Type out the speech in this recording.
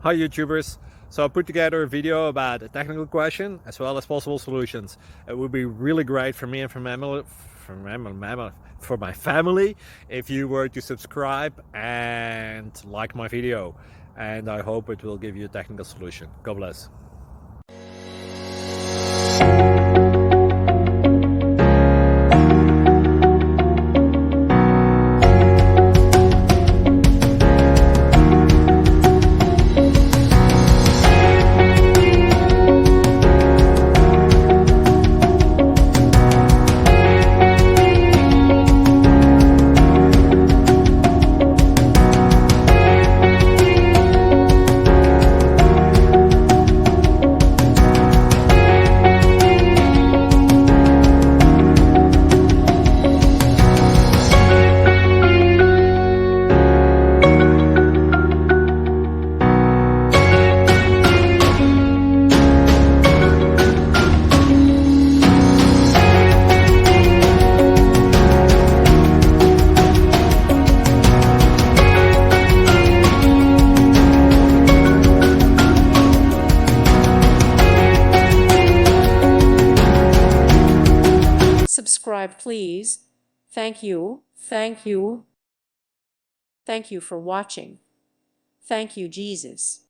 Hi YouTubers. So I put together a video about a technical question as well as possible solutions. It would be really great for me and for my family if you were to subscribe and like my video, and I hope it will give you a technical solution. God bless. Subscribe, please. Thank you. Thank you. Thank you for watching. Thank you, Jesus.